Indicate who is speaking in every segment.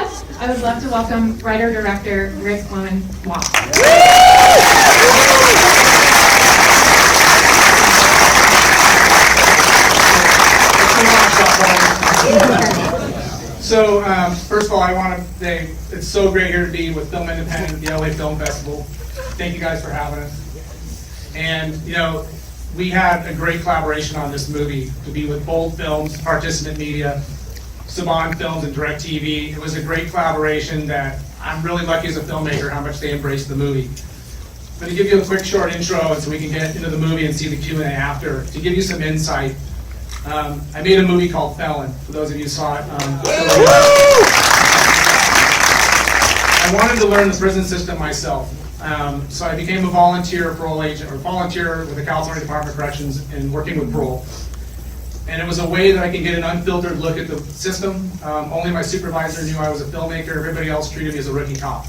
Speaker 1: that, I would love to welcome writer-director Ric Roman Waugh.
Speaker 2: So, first of all, I want to say it's so great here to be with Film Independent at the LA Film Festival. Thank you guys for having us. And, you know, we had a great collaboration on this movie to be with Bold Films, Participant Media, Saban Films, and DirecTV. It was a great collaboration that I'm really lucky as a filmmaker how much they embraced the movie. But to give you a quick short intro and so we can get into the movie and see the Q&A after, to give you some insight, I made a movie called Felon, for those of you who saw it. I wanted to learn the prison system myself. So I became a volunteer parole agent, or volunteer with the California Department of Corrections and working with parole. And it was a way that I could get an unfiltered look at the system. Only my supervisor knew I was a filmmaker. Everybody else treated me as a rookie cop.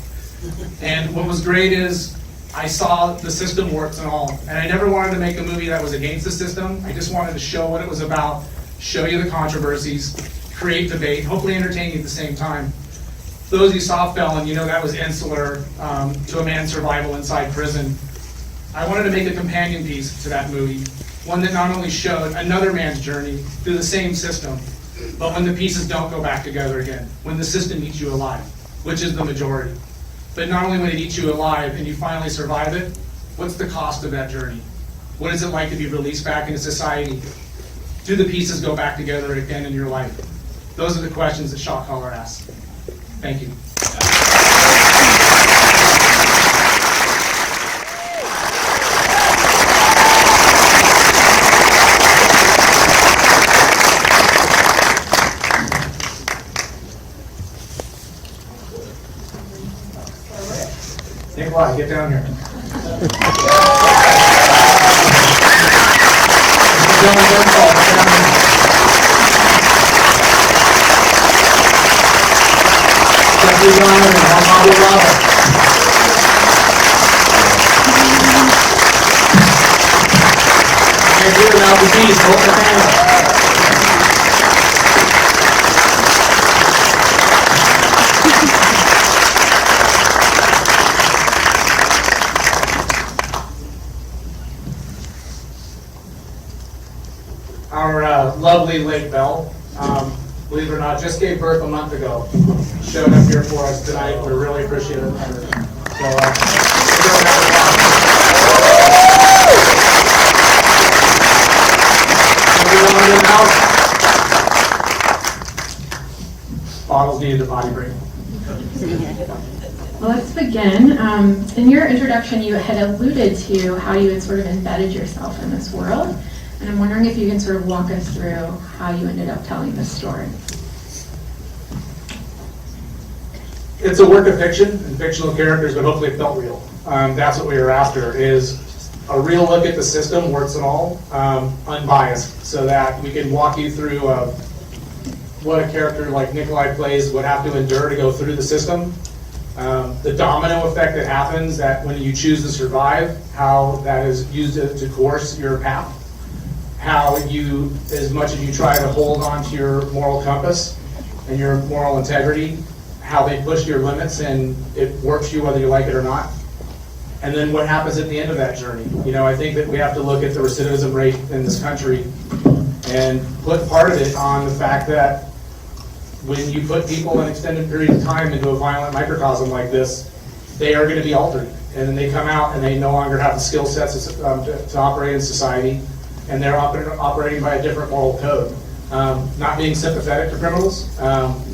Speaker 2: And what was great is I saw the system works and all. And I never wanted to make a movie that was against the system. I just wanted to show what it was about, show you the controversies, create debate, hopefully entertain you at the same time. Those who saw Felon, you know that was insular to a man's survival inside prison. I wanted to make a companion piece to that movie, one that not only showed another man's journey through the same system, but when the pieces don't go back together again, when the system eats you alive, which is the majority. But not only when it eats you alive and you finally survive it, what's the cost of that journey? What is it like to be released back into society? Do the pieces go back together again in your life? Those are the questions that Shot Caller asks. Thank you. Nikolaj, get down here. Jon Bernthal, Jeffrey Donovan and Juan Pablo Raba. And here now the beast, Holt McCallany. Our lovely late Belle, believe it or not, just gave birth a month ago. Showed up here for us tonight. We're really appreciative of her. So, bottles needed a body break.
Speaker 1: Well, let's begin. In your introduction, you had alluded to how you had sort of embedded yourself in this world. And I'm wondering if you can sort of walk us through how you ended up telling this story.
Speaker 2: It's a work of fiction and fictional characters, but hopefully it felt real. That's what we were after, is a real look at the system, warts and all, unbiased, so that we can walk you through what a character like Nikolaj plays would have to endure to go through the system. The domino effect that happens, that when you choose to survive, how that is used to course your path. How you, as much as you try to hold on to your moral compass and your moral integrity, how they push your limits and it warps you whether you like it or not. And then what happens at the end of that journey. You know, I think that we have to look at the recidivism rate in this country and put part of it on the fact that when you put people an extended period of time into a violent microcosm like this, they are going to be altered. And then they come out and they no longer have the skill sets to operate in society. And they're operating by a different moral code. Not being sympathetic to criminals.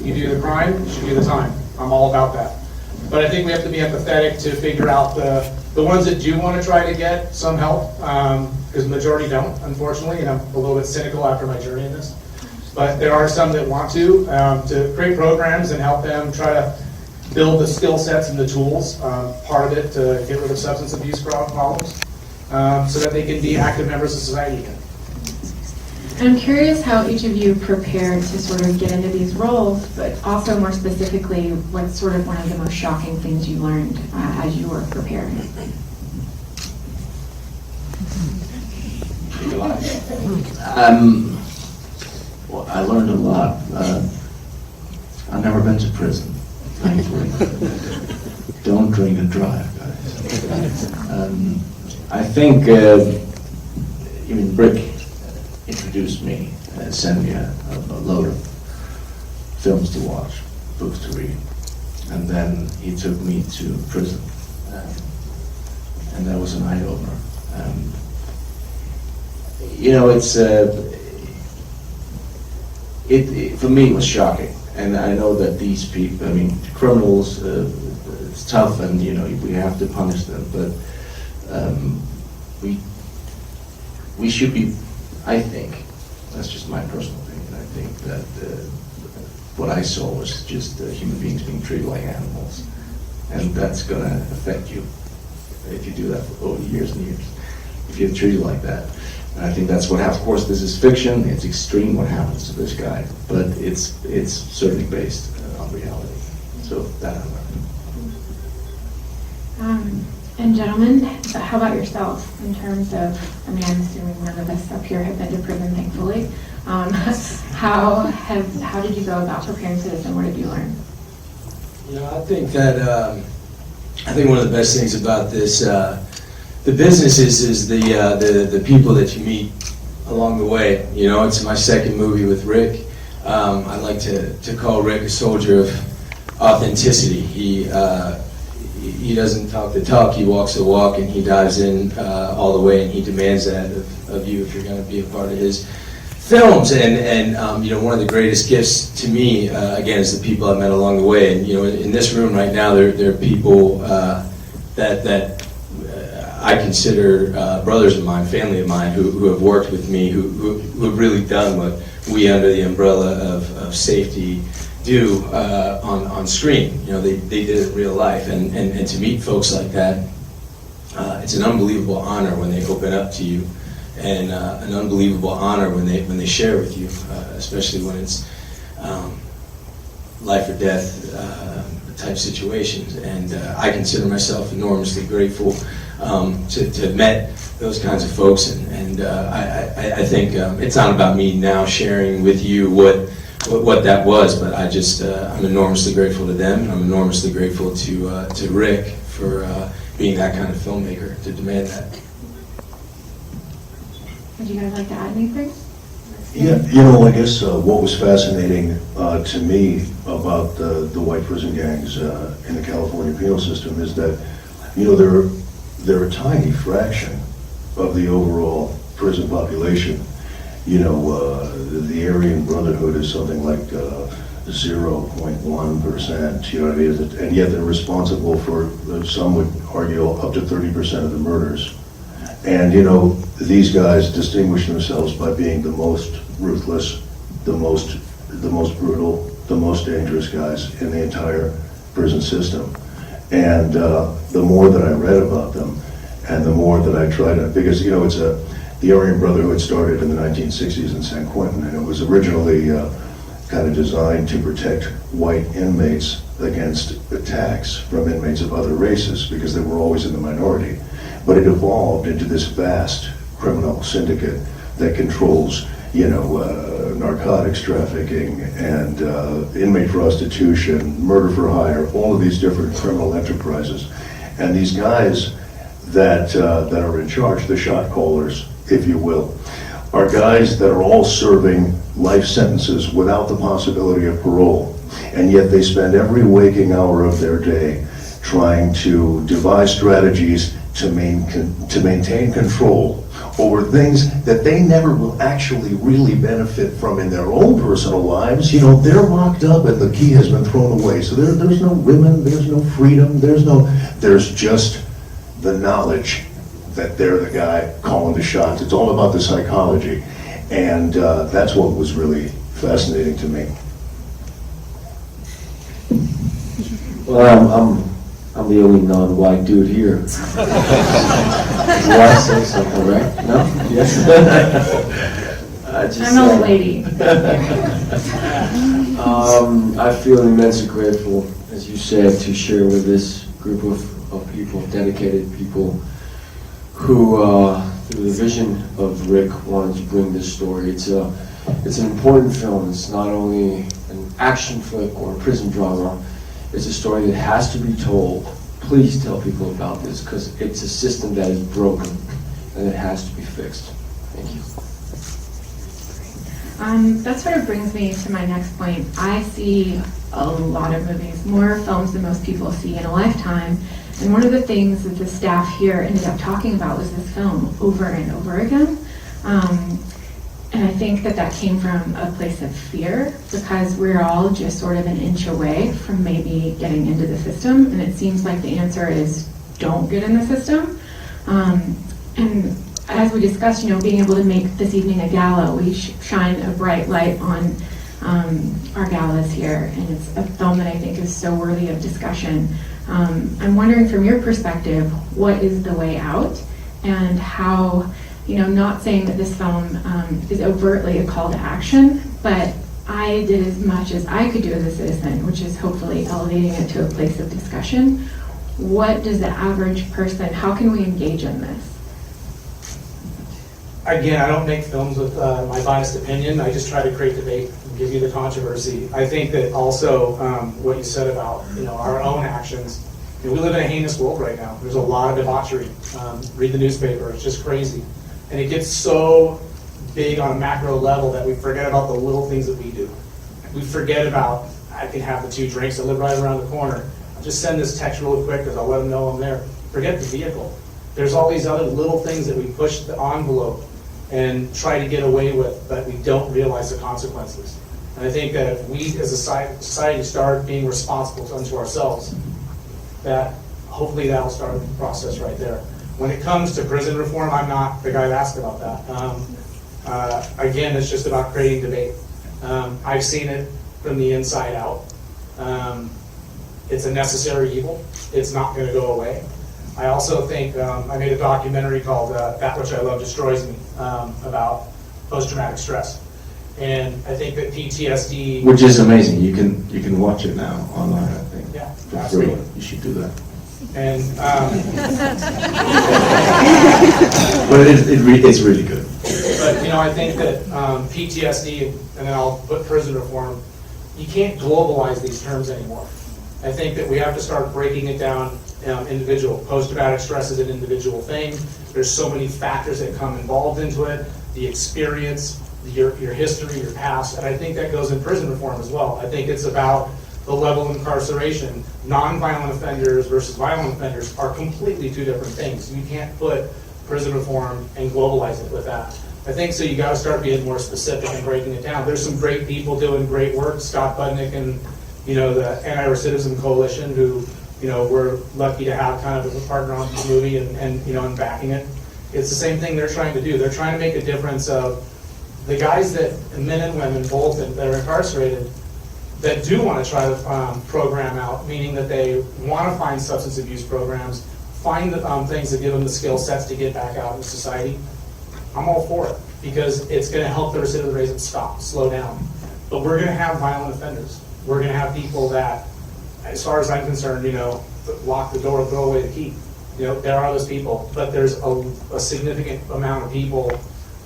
Speaker 2: You do the crime, you should do the time. I'm all about that. But I think we have to be empathetic to figure out the ones that do want to try to get some help, because the majority don't, unfortunately, and I'm a little bit cynical after my journey in this. But there are some that want to create programs and help them try to build the skill sets and the tools, part of it to get rid of substance abuse problems. So that they can be active members of society again.
Speaker 1: I'm curious how each of you prepared to sort of get into these roles, but also more specifically, what's sort of one of the most shocking things you learned as you were preparing?
Speaker 3: Well, I learned a lot. I've never been to prison. thankfully. Don't drink and drive, guys. I think even Rick introduced me, sent me a load of films to watch, books to read, and then he took me to prison, and that was an eye-opener. You know, it's for me it was shocking, and I know that these people, I mean, criminals, it's tough, and you know we have to punish them, but we should be. I think that's just my personal opinion. I think that what I saw was just human beings being treated like animals, and that's going to affect you if you do that for over years and years. If you're treated like that. And I think that's what happens. Of course, this is fiction. It's extreme what happens to this guy, but it's certainly based on reality. So that I learned.
Speaker 1: And gentlemen, how about yourself in terms of, I mean, I'm assuming none of us up here have been to prison, thankfully. How did you go about preparing for this, and what did you learn?
Speaker 4: You know, I think that one of the best things about this, the business is the people that you meet along the way. You know, it's my second movie with Rick. I like to call Rick a soldier of authenticity. He doesn't talk the talk, he walks the walk, and he dives in all the way, and he demands that of you if you're going to be a part of his films. And you know, one of the greatest gifts to me, again, is the people I've met along the way. And you know, in this room right now, there are people that I consider brothers of mine, family of mine, who have worked with me, who have really done what we under the umbrella of safety do on screen. You know, they did it in real life, and to meet folks like that, it's an unbelievable honor when they open up to you, and an unbelievable honor when they share with you, especially when it's life or death type situations. And I consider myself enormously grateful to have met those kinds of folks, and I think it's not about me now sharing with you what that was, but I'm enormously grateful to them, and I'm enormously grateful to Rick for being that kind of filmmaker, to demand that.
Speaker 1: Would you guys like to add anything?
Speaker 5: Yeah, you know, I guess what was fascinating to me about the white prison gangs in the California penal system is that, you know, they're a tiny fraction of the overall prison population. You know, the Aryan Brotherhood is something like 0.1%, you know what I mean? And yet they're responsible for, some would argue, up to 30% of the murders. And, you know, these guys distinguish themselves by being the most ruthless, the most brutal, the most dangerous guys in the entire prison system. And the more that I read about them, and the more that I tried to, because, you know, the Aryan Brotherhood started in the 1960s in San Quentin, and it was originally kind of designed to protect white inmates against attacks from inmates of other races, because they were always in the minority. But it evolved into this vast criminal syndicate that controls, you know, narcotics trafficking and inmate prostitution, murder for hire, all of these different criminal enterprises. And these guys that are in charge, the shot callers, if you will, are guys that are all serving life sentences without the possibility of parole. And yet they spend every waking hour of their day trying to devise strategies to maintain control over things that they never will actually really benefit from in their own personal lives. You know, they're locked up and the key has been thrown away. So there's no women, there's no freedom, there's just the knowledge that they're the guy calling the shots. It's all about the psychology. And that's what was really fascinating to me.
Speaker 3: Well, I'm the only non-white dude here. Do I say something, right? No? Yes?
Speaker 1: I'm an old lady.
Speaker 3: I feel immensely grateful, as you said, to share with this group of people, dedicated people, who, through the vision of Rick, wanted to bring this story. It's an important film. It's not only an action flick or a prison drama.
Speaker 4: It's a story that has to be told. Please tell people about this, because it's a system that is broken and it has to be fixed. Thank you.
Speaker 1: That sort of brings me to my next point. I see a lot of movies, more films than most people see in a lifetime. And one of the things that the staff here ended up talking about was this film over and over again. And I think that that came from a place of fear, because we're all just sort of an inch away from maybe getting into the system. And it seems like the answer is don't get in the system. And as we discussed, being able to make this evening a gala, we shine a bright light on our galas here, and it's a film that I think is so worthy of discussion. I'm wondering, from your perspective, what is the way out, and how, not saying that this film is overtly a call to action, but I did as much as I could do as a citizen, which is hopefully elevating it to a place of discussion. What does the average person, how can we engage in this?
Speaker 2: Again, I don't make films with my biased opinion. I just try to create debate and give you the controversy. I think that also what you said about our own actions. We live in a heinous world right now. There's a lot of debauchery. Read the newspaper. It's just crazy. And it gets so big on a macro level that we forget about the little things that we do. We forget about, I can have the 2 drinks. I live right around the corner. I'll just send this text real quick because I'll let them know I'm there. Forget the vehicle. There's all these other little things that we push the envelope and try to get away with, but we don't realize the consequences. And I think that if we as a society start being responsible unto ourselves, that hopefully that'll start the process right there. When it comes to prison reform, I'm not the guy to ask about that. Again, it's just about creating debate. I've seen it from the inside out. It's a necessary evil. It's not going to go away. I also think, I made a documentary called That Which I Love Destroys Me, about post-traumatic stress. And I think that PTSD...
Speaker 3: Which is amazing. You can watch it now online, I think.
Speaker 2: Yeah,
Speaker 3: For free.
Speaker 2: absolutely.
Speaker 3: You should do that.
Speaker 2: And,
Speaker 3: But it's really good.
Speaker 2: but, I think that PTSD, and then I'll put prison reform, you can't globalize these terms anymore. I think that we have to start breaking it down individual. Post-traumatic stress is an individual thing. There's so many factors that come involved into it, the experience, your history, your past, and I think that goes in prison reform as well. I think it's about the level of incarceration. Non-violent offenders versus violent offenders are completely 2 different things. You can't put prison reform and globalize it with that. I think so. You got to start being more specific and breaking it down. There's some great people doing great work. Scott Budnick and the Anti-Recidivism Coalition, who we're lucky to have kind of as a partner on this movie and backing it. It's the same thing they're trying to do. They're trying to make a difference of the guys that, men and women both, that are incarcerated, that do want to try to program out, meaning that they want to find substance abuse programs, find the things that give them the skill sets to get back out in society. I'm all for it, because it's going to help the recidivism rate slow down. But we're going to have violent offenders. We're going to have people that, as far as I'm concerned, lock the door, throw away the key. There are those people, but there's a significant amount of people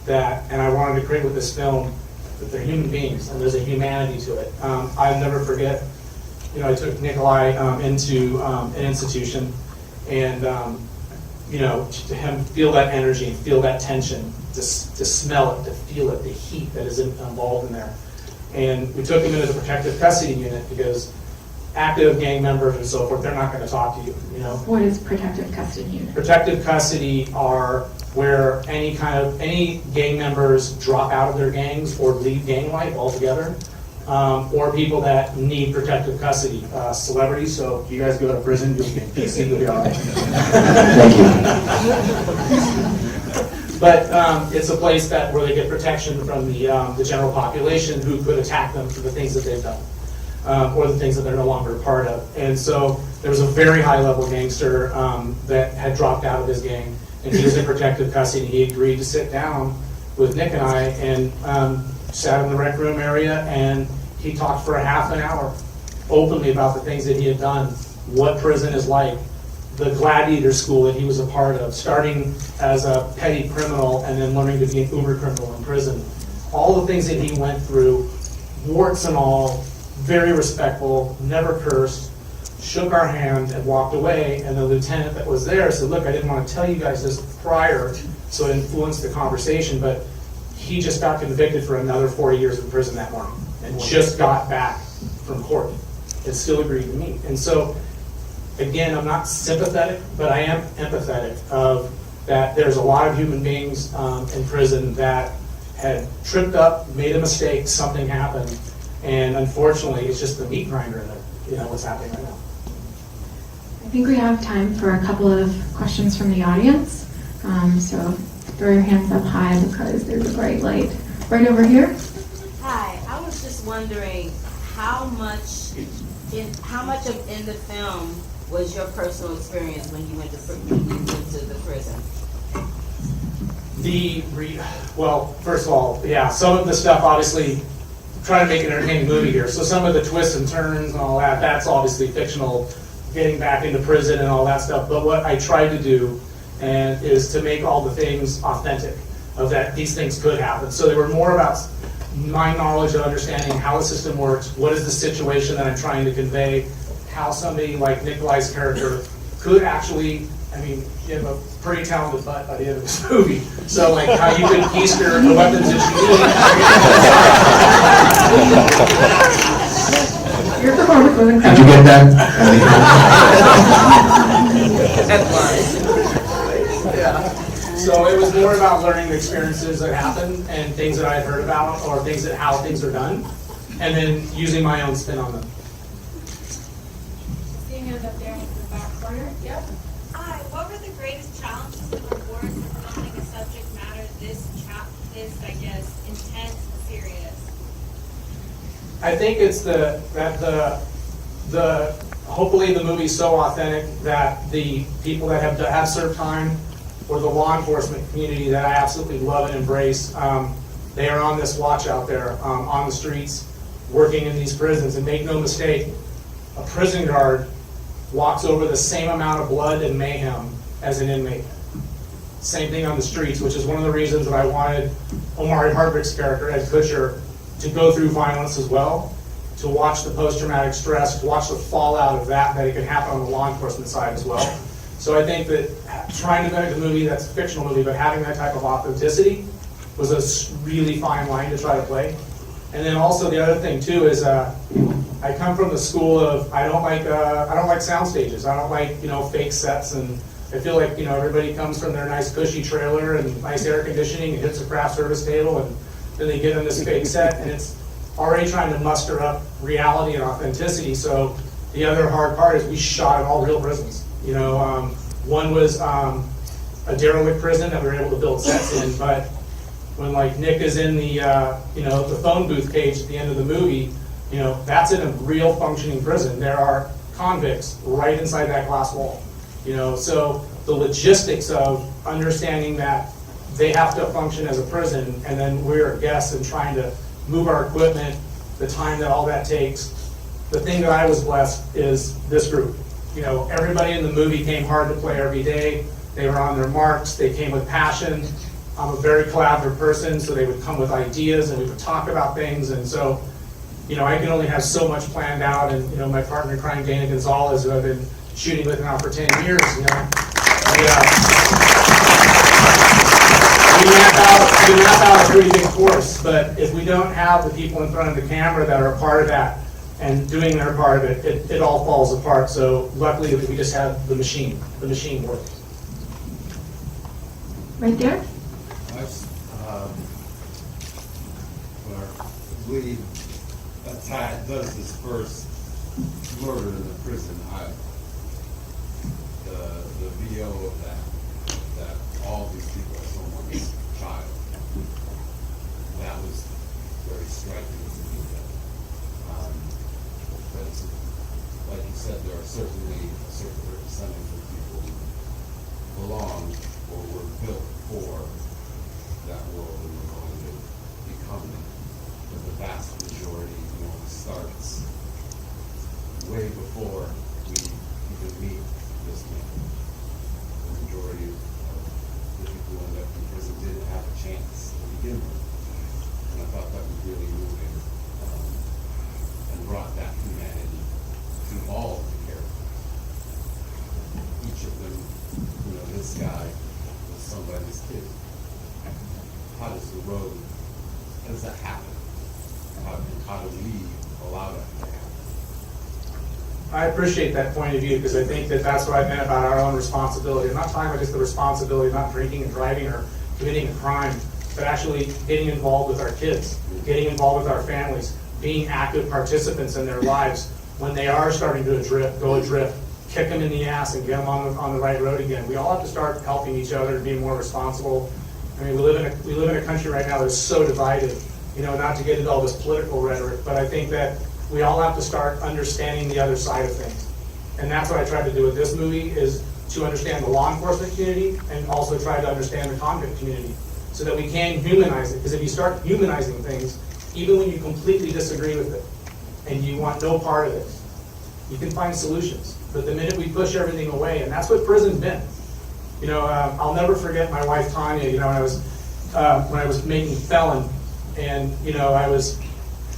Speaker 2: that, and I wanted to create with this film, that they're human beings, and there's a humanity to it. I'll never forget, I took Nikolaj into an institution, and to him feel that energy and feel that tension, to smell it, to feel it, the heat that is involved in there. And we took him into the protective custody unit because active gang members and so forth, they're not going to talk to you.
Speaker 1: What is protective custody unit?
Speaker 2: Protective custody are where any gang members drop out of their gangs or leave gang life altogether, or people that need protective custody. Celebrities, so if you guys go to prison, you'll be PC, you'll be all right.
Speaker 3: Thank you.
Speaker 2: But it's a place where they get protection from the general population who could attack them for the things that they've done, or the things that they're no longer a part of. And so there was a very high-level gangster that had dropped out of his gang, and he was in protective custody. He agreed to sit down with Nick and I, and sat in the rec room area, and he talked for a half an hour openly about the things that he had done, what prison is like, the gladiator school that he was a part of, starting as a petty criminal and then learning to be an uber criminal in prison. All the things that he went through, warts and all, very respectful, never cursed, shook our hand and walked away, and the lieutenant that was there said, look, I didn't want to tell you guys this prior, so it influenced the conversation, but he just got convicted for another 4 years in prison that morning, and just got back from court, and still agreed to meet. And so, again, I'm not sympathetic, but I am empathetic of that there's a lot of human beings in prison that had tripped up, made a mistake, something happened, and unfortunately, it's just the meat grinder that, what's happening right now.
Speaker 1: I think we have time for a couple of questions from the audience. So throw your hands up high because there's a bright light right over here.
Speaker 6: Hi, I was just wondering how much in the film was your personal experience when you went to the prison?
Speaker 2: Well, first of all, yeah, some of the stuff, obviously, trying to make an entertaining movie here. So some of the twists and turns and all that, that's obviously fictional, getting back into prison and all that stuff. But what I tried to do is to make all the things authentic, of that these things could happen. So they were more about my knowledge of understanding how the system works, what is the situation that I'm trying to convey, how somebody like Nikolaj's character could actually, you have a pretty talented butt by the end of this movie. So like how you could piece the weapons that you need.
Speaker 1: Your performance was incredible.
Speaker 3: Did you get that?
Speaker 2: Yeah. So it was more about learning the experiences that happened and things that I had heard about, or how things are done, and then using my own spin on them.
Speaker 7: Seeing hands up there in the back corner. Yep.
Speaker 8: Hi, what were the greatest challenges and rewards in filming a subject matter this, I guess, intense and serious?
Speaker 2: I think it's hopefully the movie's so authentic that the people that have served time, or the law enforcement community that I absolutely love and embrace, they are on this watch out there, on the streets, working in these prisons. And make no mistake, a prison guard walks over the same amount of blood and mayhem as an inmate. Same thing on the streets, which is one of the reasons that I wanted Omari Hardwick's character, Ed Kutcher, to go through violence as well, to watch the post-traumatic stress, to watch the fallout of that it can happen on the law enforcement side as well. So I think that trying to make a movie that's a fictional movie, but having that type of authenticity was a really fine line to try to play. And then also the other thing too is I come from the school of I don't like sound stages. I don't like fake sets, and I feel like everybody comes from their nice cushy trailer and nice air conditioning and hits a craft service table, and then they get on this fake set, and it's already trying to muster up reality and authenticity. So the other hard part is we shot in all real prisons. One was a derelict prison that we were able to build sets in, but when like Nick is in the the phone booth cage at the end of the movie, that's in a real functioning prison. There are convicts right inside that glass wall. So the logistics of understanding that they have to function as a prison, and then we're guests and trying to move our equipment, the time that all that takes. The thing that I was blessed is this group. Everybody in the movie came hard to play every day. They were on their marks. They came with passion. I'm a very collaborative person, so they would come with ideas and we would talk about things. And so, I can only have so much planned out. And, my partner in crime, Dana Gonzalez, who I've been shooting with now for 10 years, we map out a pretty big course. But if we don't have the people in front of the camera that are a part of that, and doing their part of it, it all falls apart. So luckily we just have the machine works.
Speaker 1: Right there?
Speaker 9: When our lead does this first murder in the prison, the VO of that all these people are someone's child, that was very striking to me. But like you said, there are certainly a certain percentage of people who belong or were built for that world and were going to become it. But the vast majority, starts way before we even meet this man. The majority of the people who end up in prison didn't have a chance to begin with. And I thought that was really moving. And brought that humanity to all of the characters. know, this guy was somebody's kid. How does the road, how does that happen? How do we allow that to happen?
Speaker 2: I appreciate that point of view, because I think that that's what I meant about our own responsibility. I'm not talking about just the responsibility of not drinking and driving or committing a crime, but actually getting involved with our kids, getting involved with our families, being active participants in their lives when they are starting to go adrift, kick them in the ass and get them on the right road again. We all have to start helping each other and being more responsible. I mean, we live in a country right now that's so divided, you know, not to get into all this political rhetoric, but I think that we all have to start understanding the other side of things. And that's what I tried to do with this movie, is to understand the law enforcement community and also try to understand the convict community so that we can humanize it. Because if you start humanizing things, even when you completely disagree with it and you want no part of it, you can find solutions. But the minute we push everything away, and that's what prison's been. You know, I'll never forget my wife Tanya. You know, when I was making Felon, and you know,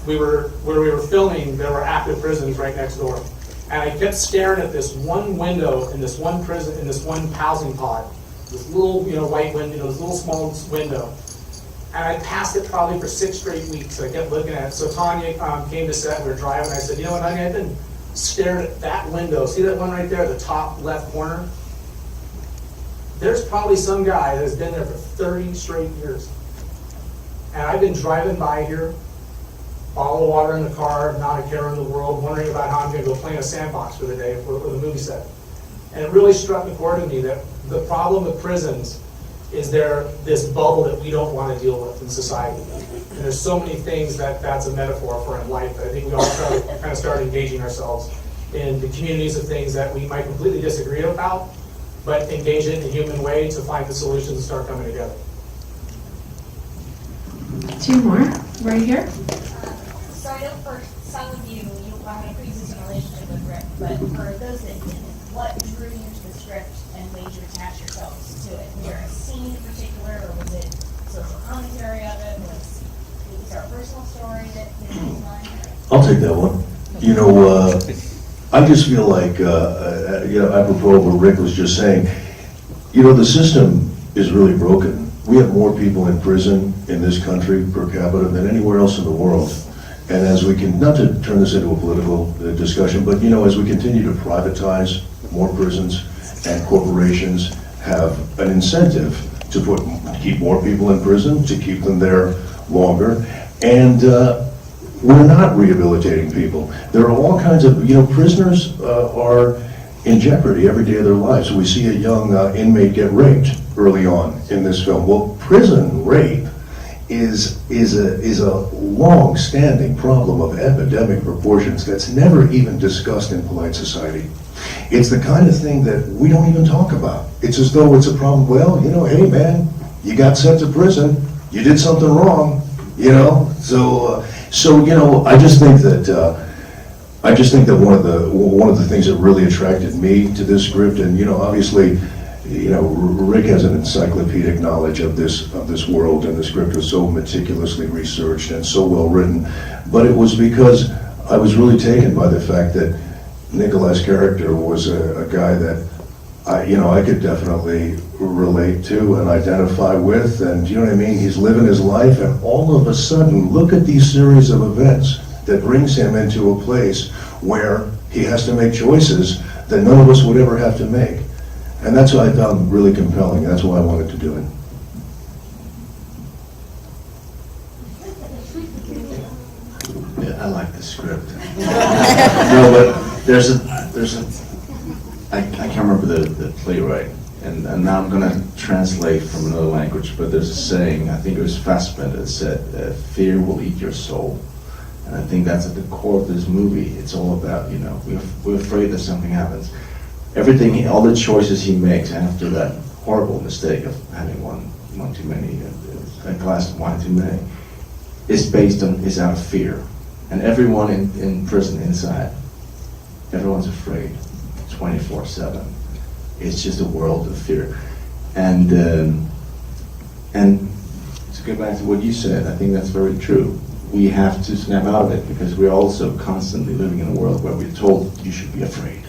Speaker 2: where we were filming, there were active prisons right next door, and I kept staring at this one window in this one prison, in this one housing pod, this little, you know, white window, you know, this little small window, and I passed it probably for 6 straight weeks. I kept looking at it. So Tanya came to set. We were driving. I said, you know what, honey, I've been staring at that window. See that one right there, the top left corner? There's probably some guy that has been there for 30 straight years. And I've been driving by here, bottle of water in the car, not a care in the world, wondering about how I'm going to go play in a sandbox for the day for the movie set. And it really struck a chord in me that the problem with prisons is this bubble that we don't want to deal with in society. And there's so many things that's a metaphor for in life that I think we all kind of start engaging ourselves in the communities of things that we might completely disagree about, but engage it in a human way to find the solutions and start coming together.
Speaker 1: 2 more, right here.
Speaker 7: So I know for some of you, you had a pre-existing relationship with Rick, but for those that didn't, what drew you to the script and made you attach yourselves to it? Was there a scene in particular, or was it social commentary of it? Was there a personal story that came to mind?
Speaker 5: I'll take that one. You know, I just feel like, you know, apropos of what Rick was just saying, you know, the system is really broken. We have more people in prison in this country per capita than anywhere else in the world. And as we can, not to turn this into a political discussion, but you know, as we continue to privatize more prisons, and corporations have an incentive to keep more people in prison, to keep them there longer, and we're not rehabilitating people. There are all kinds of, you know, prisoners are in jeopardy every day of their lives. We see a young inmate get raped early on in this film. Well, prison rape is a long-standing problem of epidemic proportions that's never even discussed in polite society. It's the kind of thing that we don't even talk about. It's as though it's a problem. Well, you know, hey man, you got sent to prison, you did something wrong, you know. So you know, I just think that one of the things that really attracted me to this script, and you know, obviously, you know, Rick has an encyclopedic knowledge of this world, and the script was so meticulously researched and so well written. But it was because I was really taken by the fact that Nikolaj's character was a guy that I could definitely relate to and identify with, and you know what I mean? He's living his life, and all of a sudden, look at these series of events that brings him into a place where he has to make choices that none of us would ever have to make. And that's what I found really compelling. That's why I wanted to do it.
Speaker 3: Yeah, I like the script. No, but there's a I can't remember the playwright, and now I'm gonna translate from another language, but there's a saying, I think it was Fassbender, that said, fear will eat your soul. And I think that's at the core of this movie. It's all about, you know, we're afraid that something happens. Everything, all the choices he makes after that horrible mistake of having one too many, a glass of wine too many, is out of fear. And everyone in prison inside, everyone's afraid, 24/7. It's just a world of fear. And to go back to what you said, I think that's very true. We have to snap out of it because we're also constantly living in a world where we're told you should be afraid.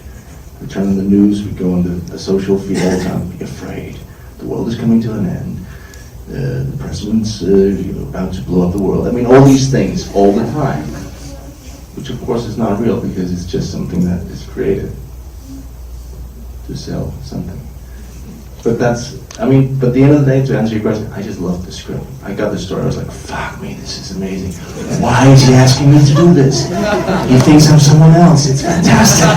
Speaker 3: We're turn on the news, we go into the social feed all the time, be afraid. The world is coming to an end. The president's about to blow up the world. I mean, all these things all the time, which of course is not real because it's just something that is created to sell something. But that's, I mean, but at the end of the day, to answer your question, I just loved the script. I got the story, I was like, fuck me, this is amazing. Why is he asking me to do this? He thinks I'm someone else, it's fantastic.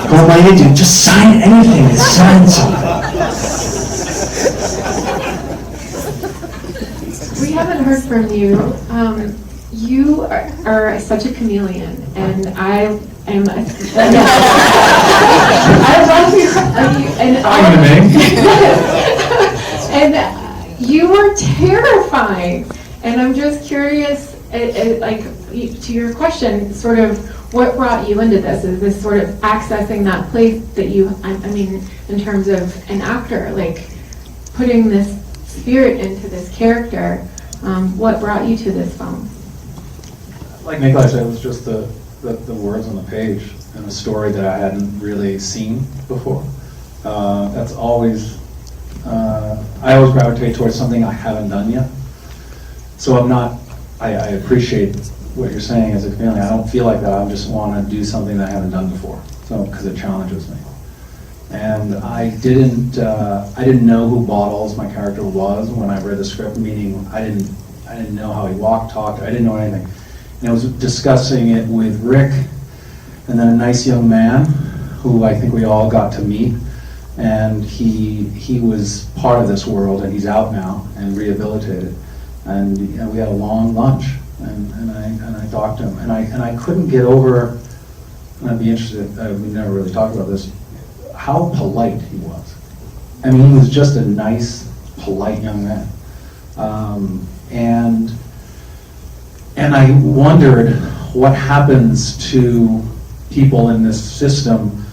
Speaker 3: Call my agent, just sign anything, sign something.
Speaker 1: We haven't heard from you. You are such a chameleon, and I am. I love you. And you are terrifying. And I'm just curious, like to your question, sort of what brought you into this? Is this sort of accessing that place that you? I mean, in terms of an actor, like putting this spirit into this character. What brought you to this film?
Speaker 10: Like Nikolaj said, it was just the words on the page and a story that I hadn't really seen before. That's always, I always gravitate towards something I haven't done yet. So I'm not, I appreciate what you're saying as a chameleon. I don't feel like that. I just want to do something that I haven't done before. So, because it challenges me. And I didn't know who Bottles, my character, was when I read the script. Meaning, I didn't know how he walked, talked. I didn't know anything. And I was discussing it with Rick, and then a nice young man who I think we all got to meet. And he was part of this world, and he's out now and rehabilitated. And we had a long lunch, and I talked to him, and I couldn't get over. And I'd be interested. We never really talked about this. How polite he was. I mean, he was just a nice, polite young man. And I wondered what happens to people in this system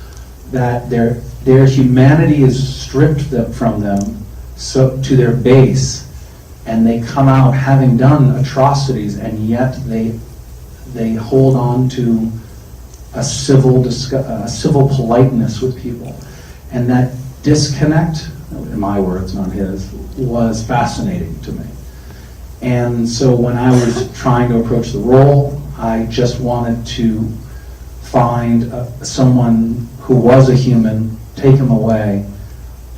Speaker 10: that their humanity is stripped from them so to their base, and they come out having done atrocities, and yet they hold on to a civil politeness with people. And that disconnect, in my words, not his, was fascinating to me. And so when I was trying to approach the role, I just wanted to find someone who was a human, take him away,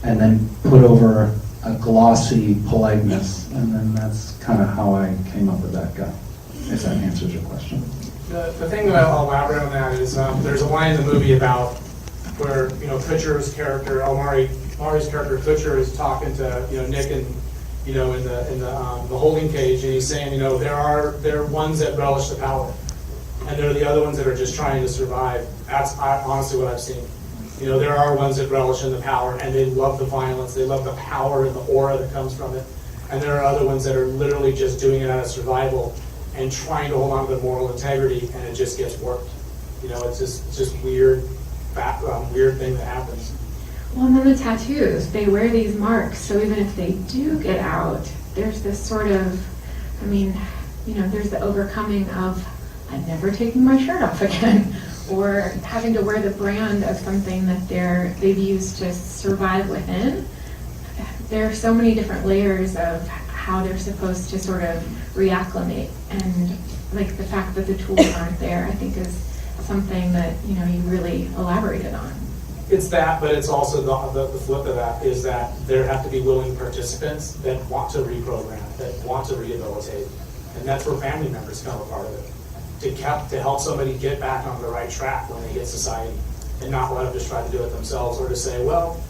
Speaker 10: and then put over a glossy politeness. And then that's kind of how I came up with that guy, if that answers your question.
Speaker 2: The thing that I'll elaborate on that is there's a line in the movie about where Kutcher's character, Mari's character Kutcher is talking to Nick and in the holding cage, and he's saying there are ones that relish the power, and there are the other ones that are just trying to survive. That's honestly what I've seen. There are ones that relish in the power, and they love the violence, they love the power and the aura that comes from it, and there are other ones that are literally just doing it out of survival and trying to hold on to the moral integrity, and it just gets warped. It's just weird thing that happens.
Speaker 1: Well, and then the tattoos, they wear these marks, so even if they do get out, there's this sort of, there's the overcoming of, I'm never taking my shirt off again, or having to wear the brand of something that they've used to survive within. There are so many different layers of how they're supposed to sort of reacclimate, and like the fact that the tools aren't there, I think is something that you really elaborated on.
Speaker 2: It's that, but it's also the flip of that is that there have to be willing participants that want to reprogram, that want to rehabilitate, and that's where family members become a part of it. To help somebody get back on the right track when they hit society, and not let them just try to do it themselves, or to say, well,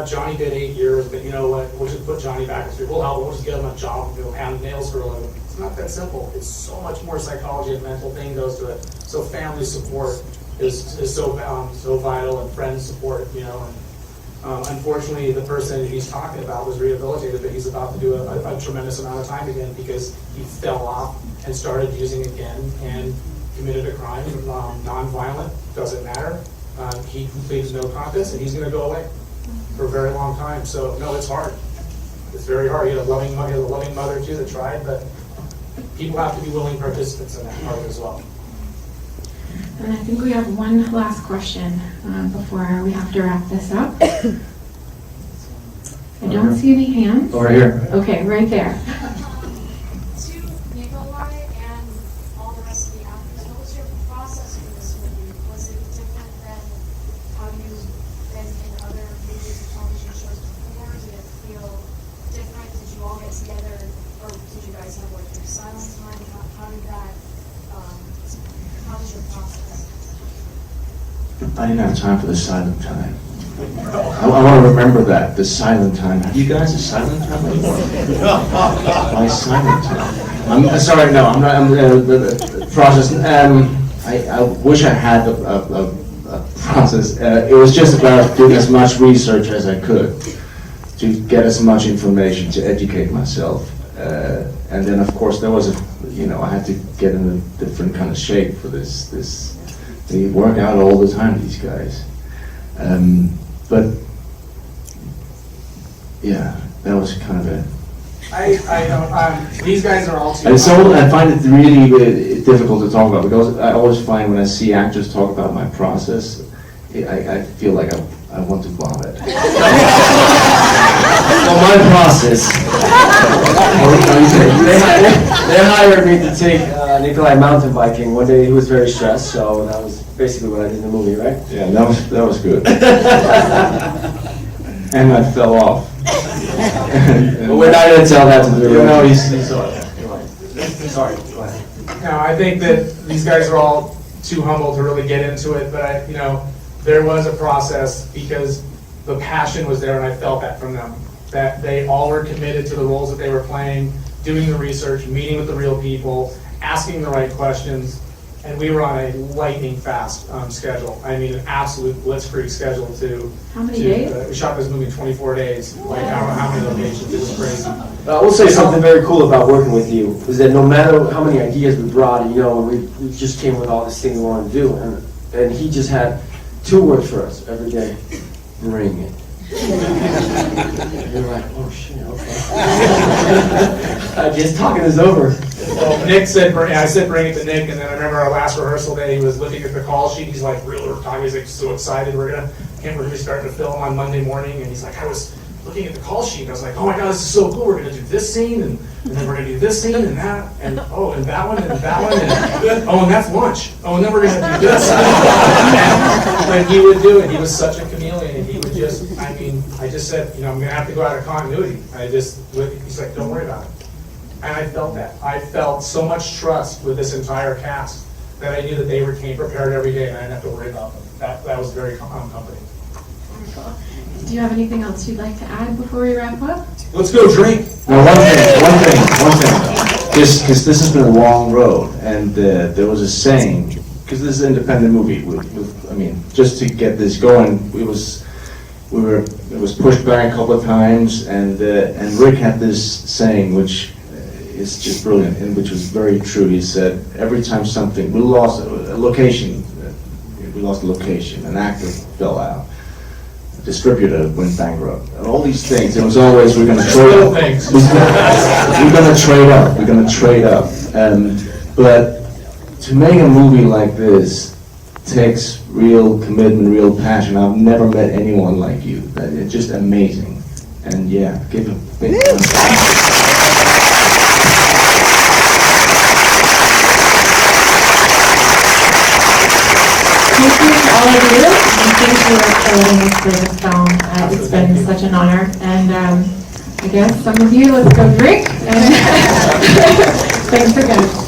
Speaker 2: Johnny did 8 years, but you know what, we'll just put Johnny back in the street, we'll help him, we'll just give him a job, pound nails for a living. It's not that simple. It's so much more psychology and mental thing goes to it. So family support is so vital, and friend support, unfortunately the person he's talking about was rehabilitated, but he's about to do a tremendous amount of time again because he fell off and started using again and committed a crime, non-violent, doesn't matter. He pleads no contest, and he's going to go away for a very long time. So no, it's hard. It's very hard. He had a loving mother too that tried, but people have to be willing participants in that part as well.
Speaker 1: And I think we have one last question before we have to wrap this up. I don't see any hands.
Speaker 10: Over here.
Speaker 1: Okay, right there.
Speaker 7: To Nikolaj and all the rest of the actors, what was your process for this movie? Was it different than how you've been in other movies or television shows before? Did it feel different? Did you all get together, or did you guys have like your silent time? How did that, how was your process?
Speaker 3: I didn't have time for the silent time. I want to remember that, the silent time. Have you guys a silent time anymore? My silent time. I'm sorry, no, I'm not, the process, I wish I had a process. It was just about doing as much research as I could to get as much information, to educate myself. And then, of course, there was I had to get in a different kind of shape for this. They work out all the time, these guys. But yeah, that was kind of it.
Speaker 2: I don't, these guys are all too.
Speaker 3: And so I find it really difficult to talk about, because I always find when I see actors talk about my process, I feel like I want to vomit.
Speaker 4: Well, my process. They hired me to take Nikolaj mountain biking. One day he was very stressed, so that was basically what I did in the movie, right?
Speaker 3: Yeah, that was good. And I fell off.
Speaker 4: But we're not going to tell that to the
Speaker 3: No,
Speaker 4: director.
Speaker 3: he's
Speaker 4: Sorry, go ahead.
Speaker 2: No, I think that these guys are all too humble to really get into it, but there was a process because the passion was there, and I felt that from them. That they all were committed to the roles that they were playing, doing the research, meeting with the real people, asking the right questions, and we were on a lightning fast schedule. I mean, an absolute blitzkrieg schedule to.
Speaker 1: How many days?
Speaker 2: We shot this movie in 24 days. Like, I don't know how many locations. It was crazy.
Speaker 4: I will say something very cool about working with you, is that no matter how many ideas we brought, we just came with all this thing we wanted to do, and he just had 2 words for us every day: bring it. You're like, oh shit, okay. I guess talking is over.
Speaker 2: Well, Nick said, I said bring it to Nick, and then I remember our last rehearsal day, he was looking at the call sheet, he's like, real talking, he's like so excited, we're gonna be starting to film on Monday morning, and he's like, I was looking at the call sheet, and I was like, oh my god, this is so cool, we're gonna do this scene, and then we're gonna do this scene, and that, and oh, and that one, and that one, and oh, and that's lunch, oh, and then we're gonna do this. And he would do it, he was such a chameleon, and he would just, I just said, I'm gonna have to go out of continuity. He's like, don't worry about it. And I felt that. I felt so much trust with this entire cast that I knew that they came prepared every day, and I didn't have to worry about them. That was very comforting.
Speaker 1: Wonderful. Do you have anything else you'd like to add before we wrap up?
Speaker 2: Let's go drink.
Speaker 3: No, one thing. Just because this has been a long road, and there was a saying, because this is an independent movie. Just to get this going, it was pushed back a couple of times, and Rick had this saying, which is just brilliant, and which was very true. He said, every time we lost a location, an actor fell out, a distributor went bankrupt, and all these things. It was always, we're going to trade up. We're going to trade up. But to make a movie like this takes real commitment, real passion. I've never met anyone like you. It's just amazing. And yeah, give a big round.
Speaker 1: Thank you to all of you, and thank you for letting us for this film. It's been such an honor, and I guess some of you, let's go drink, and thanks again.